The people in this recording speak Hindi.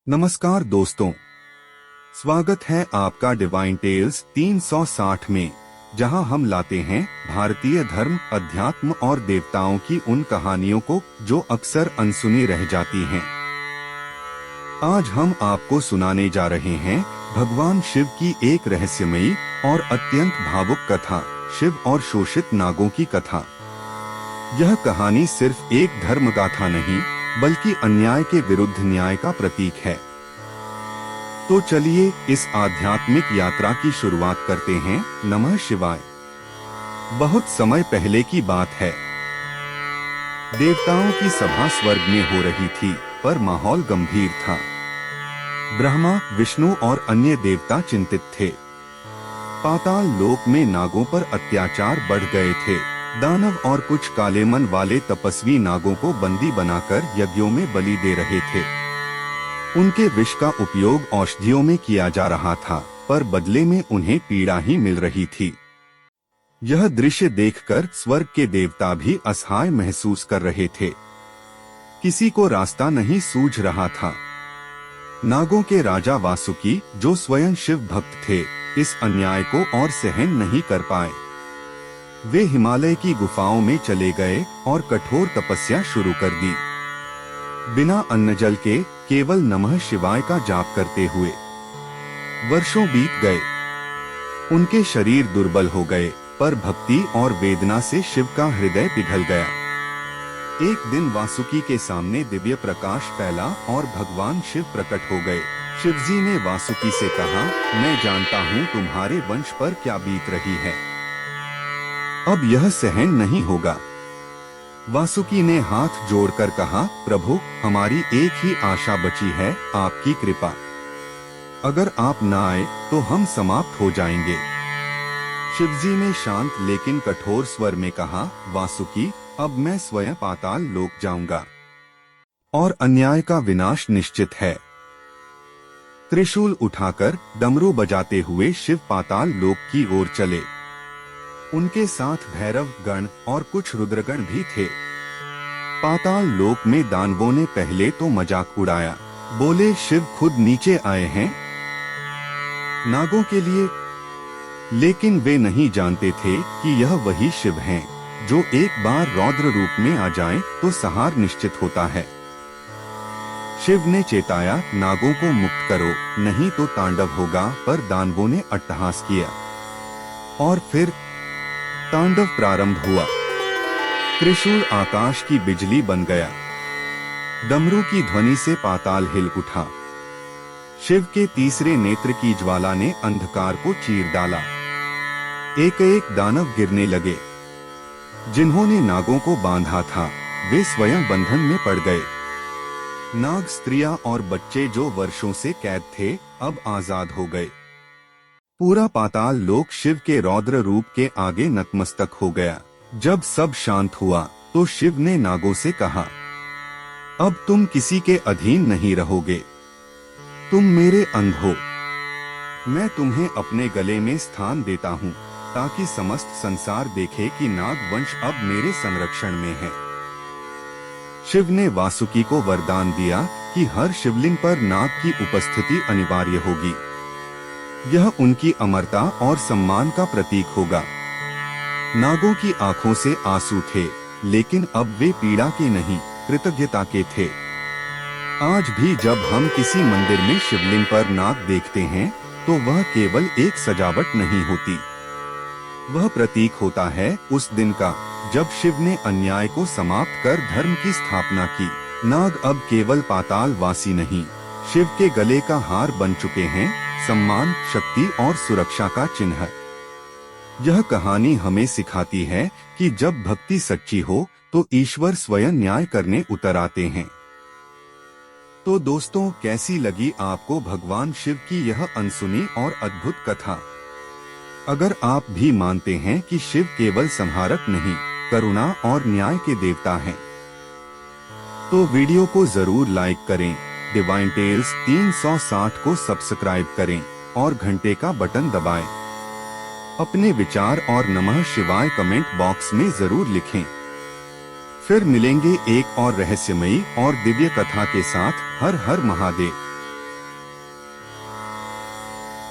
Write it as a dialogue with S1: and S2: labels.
S1: नमस्कार दोस्तों, स्वागत है आपका डिवाइन टेल्स 360 में, जहां हम लाते हैं भारतीय धर्म, अध्यात्म और देवताओं की उन कहानियों को जो अक्सर अनसुनी रह जाती हैं। आज हम आपको सुनाने जा रहे हैं भगवान शिव की एक रहस्यमयी और अत्यंत भावुक कथा, शिव और शोषित नागों की कथा। यह कहानी सिर्फ एक धर्म गाथा नहीं, बल्कि अन्याय के विरुद्ध न्याय का प्रतीक है। तो चलिए इस आध्यात्मिक यात्रा की शुरुआत करते हैं। नमः शिवाय। बहुत समय पहले की बात है। देवताओं की सभा स्वर्ग में हो रही थी, पर माहौल गंभीर था। ब्रह्मा, विष्णु और अन्य देवता चिंतित थे। पाताल लोक में नागों पर अत्याचार बढ़ गए थे। दानव और कुछ काले मन वाले तपस्वी नागों को बंदी बनाकर यज्ञों में बलि दे रहे थे। उनके विष का उपयोग औषधियों में किया जा रहा था, पर बदले में उन्हें पीड़ा ही मिल रही थी। यह दृश्य देखकर स्वर्ग के देवता भी असहाय महसूस कर रहे थे। किसी को रास्ता नहीं सूझ रहा था। नागों के राजा वासुकी, जो स्वयं शिव भक्त थे, इस अन्याय को और सहन नहीं कर पाए। वे हिमालय की गुफाओं में चले गए और कठोर तपस्या शुरू कर दी। बिना अन्न जल के केवल नमः शिवाय का जाप करते हुए वर्षों बीत गए। उनके शरीर दुर्बल हो गए, पर भक्ति और वेदना से शिव का हृदय पिघल गया। एक दिन वासुकी के सामने दिव्य प्रकाश फैला और भगवान शिव प्रकट हो गए। शिवजी ने वासुकी से कहा, मैं जानता हूँ तुम्हारे वंश पर क्या बीत रही है। अब यह सहन नहीं होगा। वासुकी ने हाथ जोड़कर कहा, प्रभु, हमारी एक ही आशा बची है, आपकी कृपा। अगर आप न आए तो हम समाप्त हो जाएंगे। शिवजी ने शांत लेकिन कठोर स्वर में कहा, वासुकी, अब मैं स्वयं पाताल लोक जाऊंगा और अन्याय का विनाश निश्चित है। त्रिशूल उठाकर डमरू बजाते हुए शिव पाताल लोक की ओर चले। उनके साथ भैरव गण और कुछ रुद्रगण भी थे। पाताल लोक में दानवों ने पहले तो मजाक उड़ाया, बोले शिव खुद नीचे आए हैं नागों के लिए। लेकिन वे नहीं जानते थे कि यह वही शिव हैं, जो एक बार रौद्र रूप में आ जाएं तो संहार निश्चित होता है। शिव ने चेताया, नागों को मुक्त करो, नहीं तो तांडव होगा। पर दानवों ने अट्टहास किया और फिर तांडव प्रारंभ हुआ। त्रिशूल आकाश की बिजली बन गया। डमरू की ध्वनि से पाताल हिल उठा। शिव के तीसरे नेत्र की ज्वाला ने अंधकार को चीर डाला। एक एक दानव गिरने लगे। जिन्होंने नागों को बांधा था, वे स्वयं बंधन में पड़ गए। नाग, स्त्रियां और बच्चे जो वर्षों से कैद थे, अब आजाद हो गए। पूरा पाताल लोक शिव के रौद्र रूप के आगे नतमस्तक हो गया। जब सब शांत हुआ तो शिव ने नागों से कहा, अब तुम किसी के अधीन नहीं रहोगे। तुम मेरे अंग हो। मैं तुम्हें अपने गले में स्थान देता हूँ, ताकि समस्त संसार देखे कि नाग वंश अब मेरे संरक्षण में है। शिव ने वासुकी को वरदान दिया कि हर शिवलिंग पर नाग की उपस्थिति अनिवार्य होगी। यह उनकी अमरता और सम्मान का प्रतीक होगा। नागों की आंखों से आंसू थे, लेकिन अब वे पीड़ा के नहीं, कृतज्ञता के थे। आज भी जब हम किसी मंदिर में शिवलिंग पर नाग देखते हैं, तो वह केवल एक सजावट नहीं होती। वह प्रतीक होता है उस दिन का, जब शिव ने अन्याय को समाप्त कर धर्म की स्थापना की। नाग अब केवल पाताल वासी नहीं, शिव के गले का हार बन चुके हैं, सम्मान, शक्ति और सुरक्षा का चिन्ह। यह कहानी हमें सिखाती है कि जब भक्ति सच्ची हो तो ईश्वर स्वयं न्याय करने उतर आते हैं। तो दोस्तों, कैसी लगी आपको भगवान शिव की यह अनसुनी और अद्भुत कथा? अगर आप भी मानते हैं कि शिव केवल संहारक नहीं, करुणा और न्याय के देवता हैं, तो वीडियो को जरूर लाइक करें, डिवाइन टेल्स 360 को सब्सक्राइब करें और घंटे का बटन दबाएं। अपने विचार और नमः शिवाय कमेंट बॉक्स में जरूर लिखें। फिर मिलेंगे एक और रहस्यमयी और दिव्य कथा के साथ। हर हर महादेव।